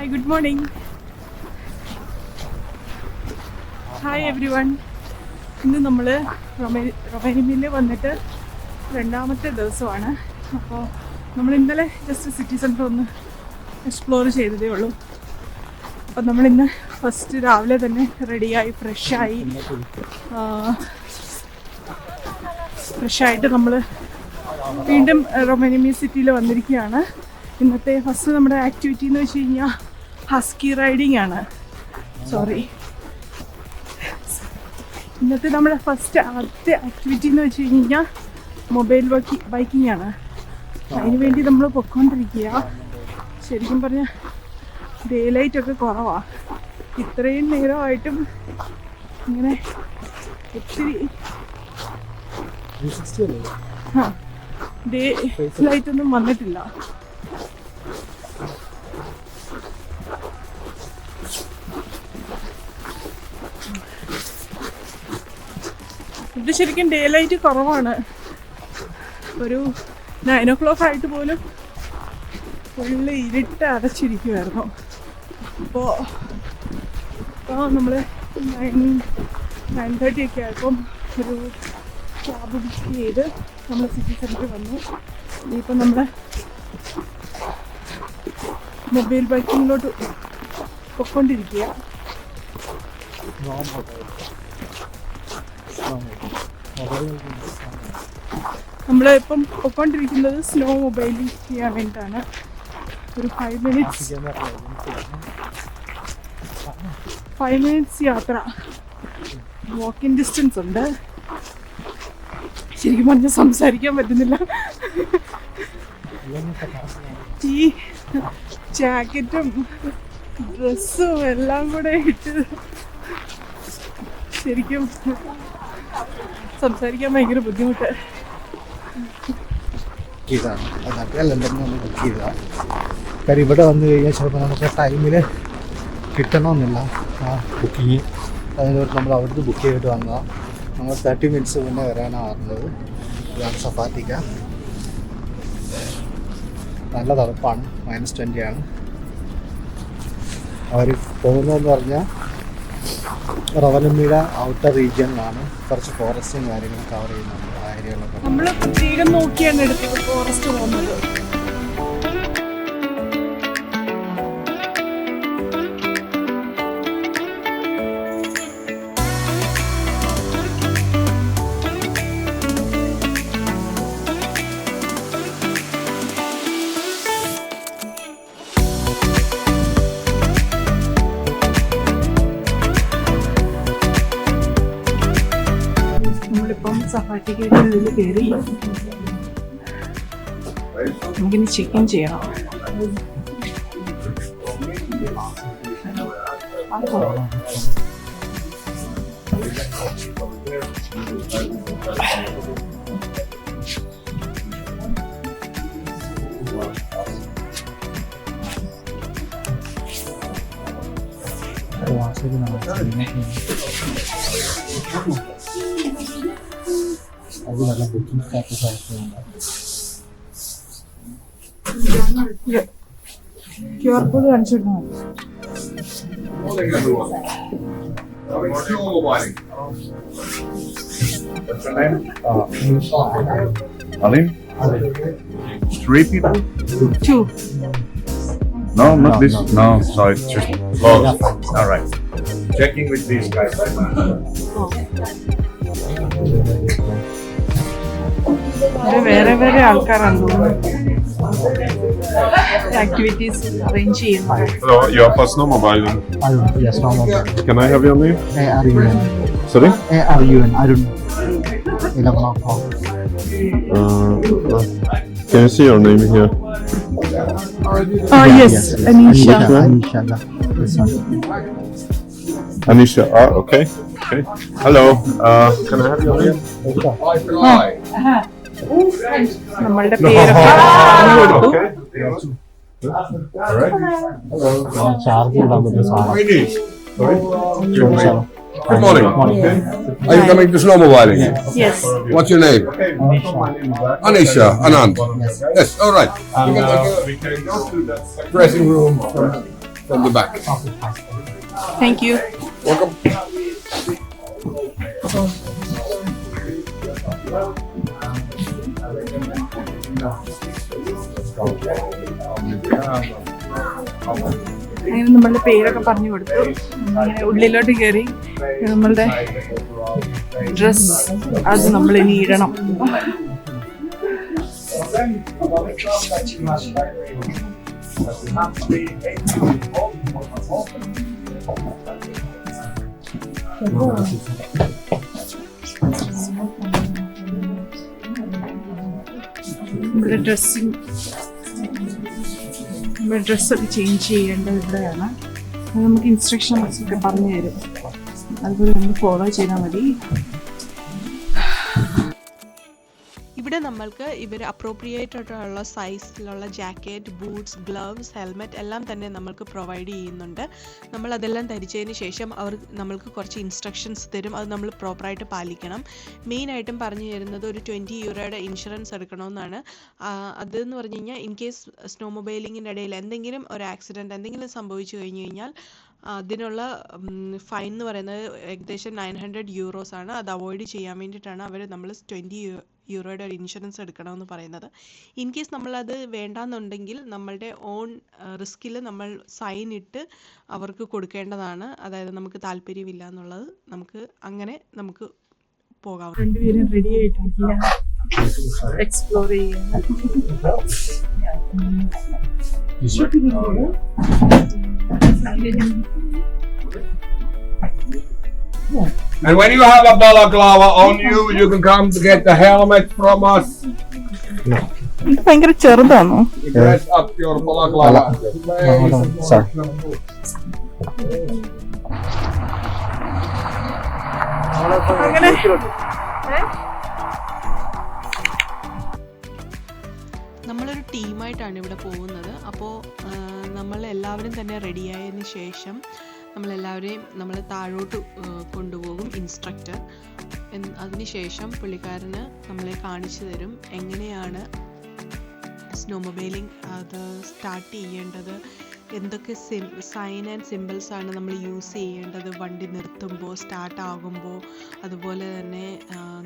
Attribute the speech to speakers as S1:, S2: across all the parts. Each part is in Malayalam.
S1: Hi good morning. Hi every one. ഇന്ന് നമ്മൾ റൊമേനിയയിൽ വന്നിട്ട് രണ്ടാമത്തെ ദിവസമാണ്. അപ്പോൾ നമ്മൾ ഇന്നലെ ജസ്റ്റ് സിറ്റി സെൻറ്റർ ഒന്ന് എക്സ്പ്ലോർ ചെയ്തതേ ഉള്ളൂ. അപ്പം നമ്മളിന്ന് ഫസ്റ്റ് രാവിലെ തന്നെ റെഡിയായി ഫ്രഷായിട്ട് നമ്മൾ വീണ്ടും റൊമേനിയ സിറ്റിയിൽ വന്നിരിക്കുകയാണ്. ഇന്നത്തെ ഫസ്റ്റ് നമ്മുടെ ആക്ടിവിറ്റി എന്ന് വെച്ച് കഴിഞ്ഞാൽ ഹസ്കി റൈഡിങ് ആണ്. ഇന്നത്തെ നമ്മുടെ ആദ്യത്തെ ആക്ടിവിറ്റി എന്ന് വെച്ച് കഴിഞ്ഞാൽ മൊബൈൽ ബൈക്കിംഗ് ആണ്. അതിന് വേണ്ടി നമ്മൾ പൊയ്ക്കൊണ്ടിരിക്കുക. ശരിക്കും പറഞ്ഞാൽ ഡേ ലൈറ്റൊക്കെ കുറവാണ്. ഇത്രയും നേരമായിട്ടും ഇങ്ങനെ ഒത്തിരി ഡേ ലൈറ്റൊന്നും വന്നിട്ടില്ല. ഇത് ശരിക്കും ഡേ ലൈറ്റ് കുറവാണ്. ഒരു 9 o'clock ആയിട്ട് പോലും ഫുള്ള് ഇരുട്ട് അടച്ചിരിക്കുമായിരുന്നു. അപ്പോൾ നമ്മൾ 9:30 ഒക്കെ ആയപ്പം ഒരു ക്യാബ് ബുക്ക് ചെയ്ത് നമ്മൾ സിറ്റി സെൻറ്ററിൽ വന്നു. ഇനിയിപ്പം നമ്മൾ മൊബൈൽ ബൈക്കിങ്ങിലോട്ട് പൊയ്ക്കൊണ്ടിരിക്കുക. നമ്മൾ ഇപ്പം പൊയ്ക്കൊണ്ടിരിക്കുന്നത് സ്നോ മൊബൈലിംഗ് ചെയ്യാൻ വേണ്ടിയിട്ടാണ്. ഒരു 5 minutes യാത്ര, വാക്കിൻ ഡിസ്റ്റൻസ് ഉണ്ട്. ശരിക്കും പറഞ്ഞാൽ സംസാരിക്കാൻ പറ്റുന്നില്ല. ഈ ജാക്കറ്റും ഡ്രസ്സും എല്ലാം കൂടെ ഇട്ട് ശരിക്കും സംസാരിക്കാൻ ഭയങ്കര ബുദ്ധിമുട്ട്.
S2: കാര്യം ഇവിടെ വന്നു കഴിഞ്ഞാൽ ചിലപ്പോൾ നമുക്ക് ടൈമിൽ കിട്ടണമെന്നില്ല ആ ബുക്കിങ്. അതിനോട്ട് നമ്മൾ അവിടുന്ന് ബുക്ക് ചെയ്തിട്ട് വന്നതാണ്. നമ്മൾ 30 minutes മുന്നേ വരാനാണ് പറഞ്ഞത്. ഇതാണ് സഫാത്തിക്ക. നല്ല തണുപ്പാണ്, -20 ആണ്. അവർ പോകുന്നതെന്ന് പറഞ്ഞാൽ റവനമ്മിയുടെ ഔട്ടർ റീജിയനിലാണ്. കുറച്ച് ഫോറസ്റ്റും കാര്യങ്ങളും കവർ ചെയ്യുന്നുണ്ട് ആ ഏരിയകളൊക്കെ.
S1: നമ്മൾ പ്രത്യേകം നോക്കിയാണ് എടുത്തത് ഫോറസ്റ്റ് പോകുന്നത്. നമ്മളിപ്പം സഫാരിയുടെ ഉള്ളിൽ കയറി നമുക്കിനി ചെക്ക് ഇൻ ചെയ്യണം.
S2: അതിനുള്ള ബുക്കിംഗ് സ്റ്റാറ്റസ് ആയിട്ടുണ്ട്.
S1: QR കോഡ് കാണിച്ചിരുന്നോ?
S3: Alim? 3 people?
S1: 2.
S3: No, not this. No, so it's just closed. All right. Checking with these guys.
S1: വേറെ വേറെ ആൾക്കാരാണ് ആക്ടിവിറ്റീസ് അറേഞ്ച് ചെയ്യുന്നത്.
S3: Hello, your personal mobile.
S2: Arun, yes, no mobile.
S3: Can I have your name?
S2: Arun.
S3: Sorry?
S2: Arun. 11 o'clock.
S3: Can you see your name here?
S1: Yes, Anisha.
S2: Anisha, this one.
S3: Anisha. Okay. Okay. Hello. Can I have your name?
S1: നമ്മളുടെ പേരൊക്കെ പറഞ്ഞു കൊടുത്തു.
S2: ചാർജ് ഇടാൻ പറ്റുന്ന സാധനം.
S4: Good morning. Are you coming to Snow Mobiling?
S1: Yes.
S4: What's your name? Anisha. Anand. Yes. All right. You can take
S3: We can go to that
S4: a dressing room on the back.
S1: Thank you.
S4: Welcome.
S1: അങ്ങനെ നമ്മളുടെ പേരൊക്കെ പറഞ്ഞു കൊടുത്തു. അങ്ങനെ ഉള്ളിലോട്ട് കയറി നമ്മളുടെ ഡ്രസ് അത് നമ്മൾ ഇനി ഇടണം. നമ്മുടെ ഡ്രസ്സൊക്കെ ചേഞ്ച് ചെയ്യേണ്ടത് ഇവിടെയാണ്. അത് നമുക്ക് ഇൻസ്ട്രക്ഷൻസ് ഒക്കെ പറഞ്ഞു തരും. അതുപോലെ നമ്മൾ ഫോളോ ചെയ്താൽ മതി.
S5: ഇവിടെ നമ്മൾക്ക് ഇവർ അപ്രോപ്രിയേറ്റ് ആയിട്ടുള്ള സൈസിലുള്ള ജാക്കറ്റ്, ബൂട്ട്സ്, ഗ്ലവ്സ്, ഹെൽമെറ്റ് എല്ലാം തന്നെ നമ്മൾക്ക് പ്രൊവൈഡ് ചെയ്യുന്നുണ്ട്. നമ്മളതെല്ലാം ധരിച്ചതിന് ശേഷം അവർ നമ്മൾക്ക് കുറച്ച് ഇൻസ്ട്രക്ഷൻസ് തരും. അത് നമ്മൾ പ്രോപ്പറായിട്ട് പാലിക്കണം. മെയിനായിട്ടും പറഞ്ഞു തരുന്നത് ഒരു 20 യൂറോയുടെ ഇൻഷുറൻസ് എടുക്കണമെന്നാണ്. അതെന്ന് പറഞ്ഞു കഴിഞ്ഞാൽ ഇൻ കേസ് സ്നോ മൊബൈലിങ്ങിൻ്റെ ഇടയിൽ എന്തെങ്കിലും ഒരു ആക്സിഡൻറ്റ് എന്തെങ്കിലും സംഭവിച്ചു കഴിഞ്ഞു കഴിഞ്ഞാൽ അതിനുള്ള ഫൈൻ എന്ന് പറയുന്നത് ഏകദേശം 900 യൂറോസ് ആണ്. അത് അവോയ്ഡ് ചെയ്യാൻ വേണ്ടിയിട്ടാണ് അവർ നമ്മൾ 20 യൂറോയുടെ ഒരു ഇൻഷുറൻസ് എടുക്കണമെന്ന് പറയുന്നത്. ഇൻ കേസ് നമ്മളത് വേണ്ടാന്നുണ്ടെങ്കിൽ നമ്മളുടെ ഓൺ റിസ്കിൽ നമ്മൾ സൈൻ ഇട്ട് അവർക്ക് കൊടുക്കേണ്ടതാണ്. അതായത് നമുക്ക് താല്പര്യമില്ല എന്നുള്ളത് നമുക്ക് പോകാം.
S1: രണ്ടുപേരും റെഡി ആയിട്ടിരിക്കുക, എക്സ്പ്ലോർ ചെയ്യുക.
S4: And when you have a balaclava on you, you can come to get the helmet from us.
S1: ഭയങ്കര ചെറുതാണോ?
S4: You dress up your balaclava.
S2: Sorry.
S1: അങ്ങനെ
S5: നമ്മളൊരു ടീമായിട്ടാണ് ഇവിടെ പോകുന്നത്. അപ്പോൾ നമ്മളെല്ലാവരും തന്നെ റെഡിയായതിന് ശേഷം നമ്മൾ താഴോട്ട് കൊണ്ടുപോകും ഇൻസ്ട്രക്ടർ. അതിനുശേഷം പുള്ളിക്കാരന് നമ്മളെ കാണിച്ചു തരും എങ്ങനെയാണ് സ്നോ മൊബൈലിംഗ് അത് സ്റ്റാർട്ട് ചെയ്യേണ്ടത്, എന്തൊക്കെ സൈൻ ആൻഡ് സിമ്പിൾസ് ആണ് നമ്മൾ യൂസ് ചെയ്യേണ്ടത് വണ്ടി നിർത്തുമ്പോൾ, സ്റ്റാർട്ട് ആകുമ്പോൾ. അതുപോലെ തന്നെ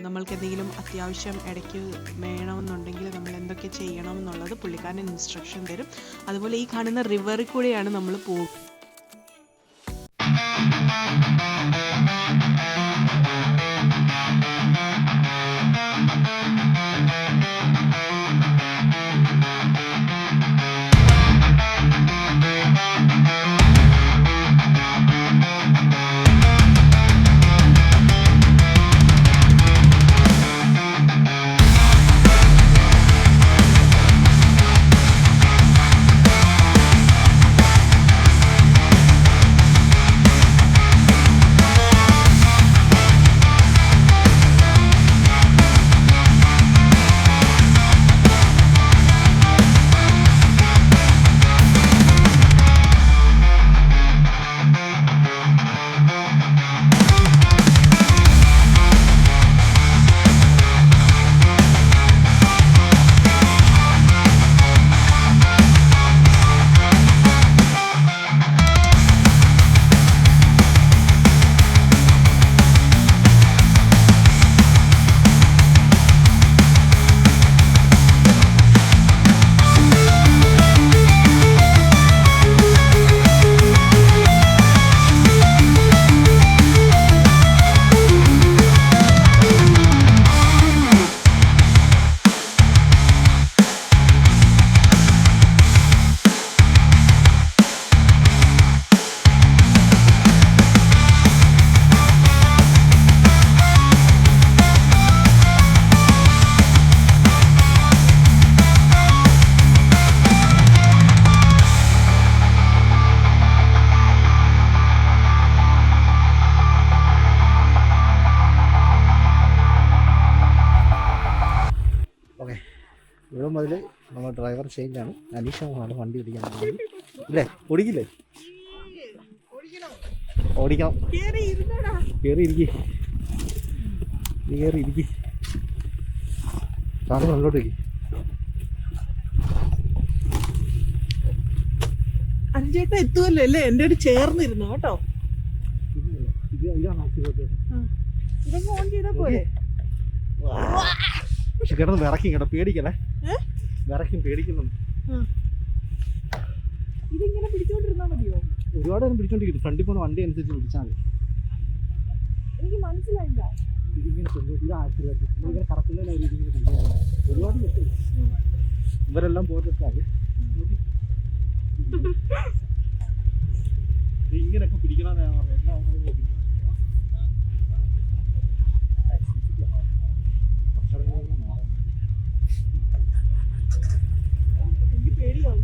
S5: നമ്മൾക്ക് എന്തെങ്കിലും അത്യാവശ്യം ഇടയ്ക്ക് വേണമെന്നുണ്ടെങ്കിൽ നമ്മൾ എന്തൊക്കെ ചെയ്യണം എന്നുള്ളത് പുള്ളിക്കാരൻ ഇൻസ്ട്രക്ഷൻ തരും. അതുപോലെ ഈ കാണുന്ന റിവറിൽ കൂടെയാണ് നമ്മൾ പോകും.
S2: ഇവിടെ മുതൽ നമ്മൾ ഡ്രൈവർ ചേഞ്ചാണ്. അനീഷ വണ്ടി ഓടിക്കാൻ പോകുന്നത് ഇല്ലേ? ഓടിക്കില്ലേ? ഓടിക്കണം. കയറി ഇരിക്കും. കാറ് മുന്നോട്ട് വയ്ക്കും.
S1: അനുചേട്ടൻ എത്തുമല്ലോ അല്ലേ? എൻ്റെ ഒരു ചേർന്നിരുന്നു കേട്ടോ. ഇതൊക്കെ ഓൺ ചെയ്താൽ പോലെ.
S2: പക്ഷെ കിടന്ന് വിറക്കും കേട്ടോ, പേടിക്കല്ലേ? വിറക്കും, പേടിക്കുന്നു.
S1: ഇതിങ്ങനെ പിടിച്ചോണ്ടിരുന്നാ മതിയോ?
S2: ഒരുപാട് നേരം പിടിച്ചോണ്ടിരിക്കും. ഫ്രണ്ടിൽ പോകുന്ന വണ്ടി അനുസരിച്ച് പിടിച്ചാൽ മതി.
S1: എനിക്ക് മനസ്സിലായില്ല.
S2: ഇതിങ്ങനെ ഇങ്ങനെ കറക്കുന്നതിന് ഒരുപാട് പറ്റില്ല. ഇവരെല്ലാം പോയിട്ടാണ് ഇങ്ങനെയൊക്കെ പിടിക്കണമെന്ന് ഞാൻ പറഞ്ഞു. എല്ലാം
S1: എനിക്ക് പേടിയാവും.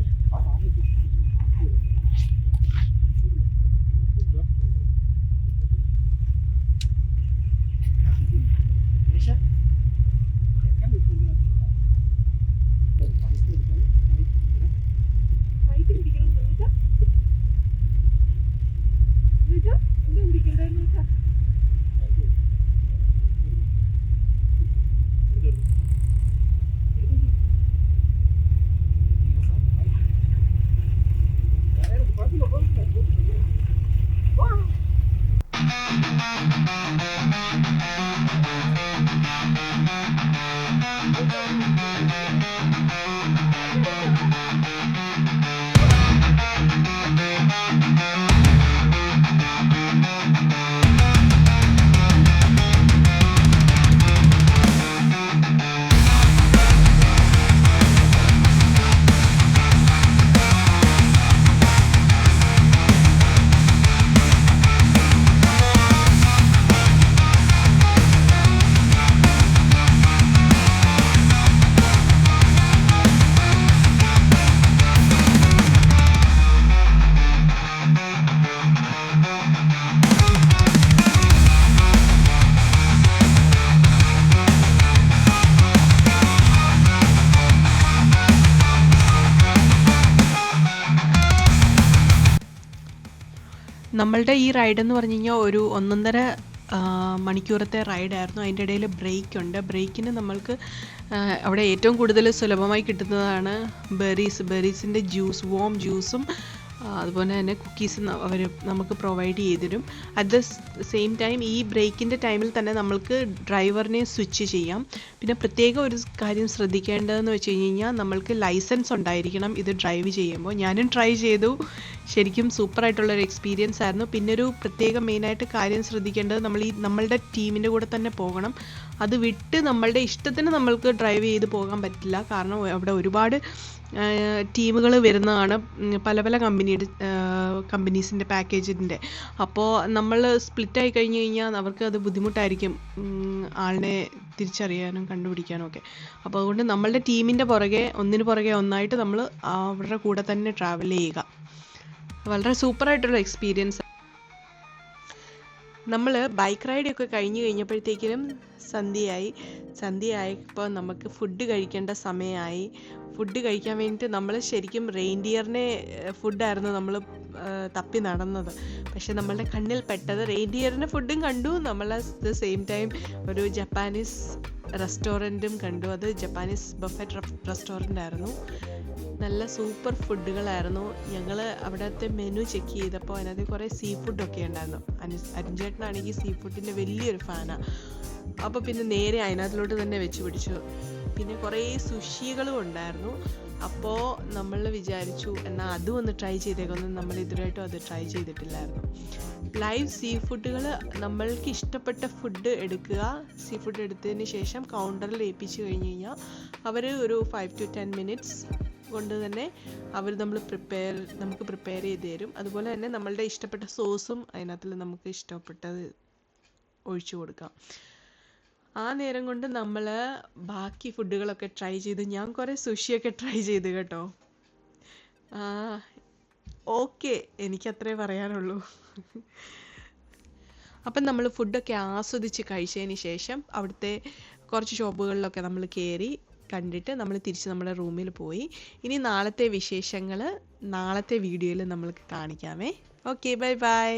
S5: നമ്മളുടെ ഈ റൈഡ് എന്ന് പറഞ്ഞു കഴിഞ്ഞാൽ ഒരു 1.5 മണിക്കൂറത്തെ റൈഡായിരുന്നു. അതിൻ്റെ ഇടയിൽ ബ്രേക്ക് ഉണ്ട്. ബ്രേക്കിന് നമ്മൾക്ക് അവിടെ ഏറ്റവും കൂടുതൽ സുലഭമായി കിട്ടുന്നതാണ് ബെറീസിൻ്റെ ജ്യൂസ്, വോം ജ്യൂസും അതുപോലെ തന്നെ കുക്കീസ് അവർ നമുക്ക് പ്രൊവൈഡ് ചെയ്ത് തരും. അറ്റ് ദ സെയിം ടൈം ഈ ബ്രേക്കിൻ്റെ ടൈമിൽ തന്നെ നമ്മൾക്ക് ഡ്രൈവറിനെ സ്വിച്ച് ചെയ്യാം. പിന്നെ പ്രത്യേക ഒരു കാര്യം ശ്രദ്ധിക്കേണ്ടതെന്ന് വെച്ച് കഴിഞ്ഞാൽ നമ്മൾക്ക് ലൈസൻസ് ഉണ്ടായിരിക്കണം ഇത് ഡ്രൈവ് ചെയ്യുമ്പോൾ. ഞാനും ട്രൈ ചെയ്തു, ശരിക്കും സൂപ്പറായിട്ടുള്ളൊരു എക്സ്പീരിയൻസ് ആയിരുന്നു. പിന്നെ ഒരു പ്രത്യേക മെയിനായിട്ട് കാര്യം ശ്രദ്ധിക്കേണ്ടത് നമ്മളുടെ ടീമിൻ്റെ കൂടെ തന്നെ പോകണം. അത് വിട്ട് നമ്മളുടെ ഇഷ്ടത്തിന് നമ്മൾക്ക് ഡ്രൈവ് ചെയ്ത് പോകാൻ പറ്റില്ല. കാരണം അവിടെ ഒരുപാട് ടീമുകൾ വരുന്നതാണ്, പല പല കമ്പനീസിൻ്റെ പാക്കേജിൻ്റെ. അപ്പോൾ നമ്മൾ സ്പ്ലിറ്റായി കഴിഞ്ഞ് കഴിഞ്ഞാൽ അവർക്ക് അത് ബുദ്ധിമുട്ടായിരിക്കും ആളിനെ തിരിച്ചറിയാനും കണ്ടുപിടിക്കാനും ഒക്കെ. അപ്പോൾ അതുകൊണ്ട് നമ്മളുടെ ടീമിൻ്റെ ഒന്നിന് പുറകെ ഒന്നായിട്ട് നമ്മൾ അവരുടെ കൂടെ തന്നെ ട്രാവൽ ചെയ്യുക. വളരെ സൂപ്പറായിട്ടുള്ള എക്സ്പീരിയൻസ്. നമ്മൾ ബൈക്ക് റൈഡൊക്കെ കഴിഞ്ഞ് കഴിഞ്ഞപ്പോഴത്തേക്കിനും സന്ധ്യയായപ്പോൾ നമുക്ക് ഫുഡ് കഴിക്കേണ്ട സമയമായി. ഫുഡ് കഴിക്കാൻ വേണ്ടിയിട്ട് നമ്മൾ ശരിക്കും റെയിൻഡിയറിനെ ഫുഡായിരുന്നു നമ്മൾ തപ്പി നടന്നത്. പക്ഷെ നമ്മളുടെ കണ്ണിൽ പെട്ടത് റെയിൻഡിയറിൻ്റെ ഫുഡും കണ്ടു, നമ്മൾ അറ്റ് ദ സെയിം ടൈം ഒരു ജപ്പാനീസ് റെസ്റ്റോറൻറ്റും കണ്ടു. അത് ജപ്പാനീസ് ബഫറ്റ് റെസ്റ്റോറൻ്റ് ആയിരുന്നു. നല്ല സൂപ്പർ ഫുഡുകളായിരുന്നു. ഞങ്ങൾ അവിടുത്തെ മെനു ചെക്ക് ചെയ്തപ്പോൾ അതിനകത്ത് കുറേ സീ ഫുഡൊക്കെ ഉണ്ടായിരുന്നു. അരുൺചേട്ടനാണെങ്കിൽ സീ ഫുഡിൻ്റെ വലിയൊരു ഫാനാണ്. അപ്പോൾ പിന്നെ നേരെ അതിനകത്തിലോട്ട് തന്നെ വെച്ച് പിടിച്ചു. പിന്നെ കുറേ സുഷികളും ഉണ്ടായിരുന്നു. അപ്പോൾ നമ്മൾ വിചാരിച്ചു എന്നാൽ അതും ഒന്ന് ട്രൈ ചെയ്തേക്കൊന്നും, നമ്മൾ ഇതുവരെയായിട്ടും അത് ട്രൈ ചെയ്തിട്ടില്ലായിരുന്നു. ലൈവ് സീ ഫുഡുകൾ നമ്മൾക്ക് ഇഷ്ടപ്പെട്ട ഫുഡ് എടുക്കുക. സീ ഫുഡ് എടുത്തതിന് ശേഷം കൗണ്ടറിൽ ഏൽപ്പിച്ച് കഴിഞ്ഞ് കഴിഞ്ഞാൽ അവർ ഒരു 5 to 10 minutes കൊണ്ട് തന്നെ അവർ നമുക്ക് പ്രിപ്പയർ ചെയ്ത് തരും. അതുപോലെ തന്നെ നമ്മളുടെ ഇഷ്ടപ്പെട്ട സോസും അതിനകത്തിൽ നമുക്ക് ഇഷ്ടപ്പെട്ടത് ഒഴിച്ചു കൊടുക്കാം. ആ നേരം കൊണ്ട് നമ്മൾ ബാക്കി ഫുഡുകളൊക്കെ ട്രൈ ചെയ്ത്, ഞാൻ കുറേ സുഷിയൊക്കെ ട്രൈ ചെയ്ത് കേട്ടോ. ഓക്കെ, എനിക്കത്രേ പറയാനുള്ളൂ. അപ്പം നമ്മൾ ഫുഡൊക്കെ ആസ്വദിച്ച് കഴിച്ചതിന് ശേഷം അവിടുത്തെ കുറച്ച് ഷോപ്പുകളിലൊക്കെ നമ്മൾ കയറി കണ്ടിട്ട് നമ്മൾ തിരിച്ച് നമ്മുടെ റൂമിൽ പോയി. ഇനി നാളത്തെ വിശേഷങ്ങൾ നാളത്തെ വീഡിയോയിൽ നമ്മൾക്ക് കാണിക്കാമേ. Okay, bye bye.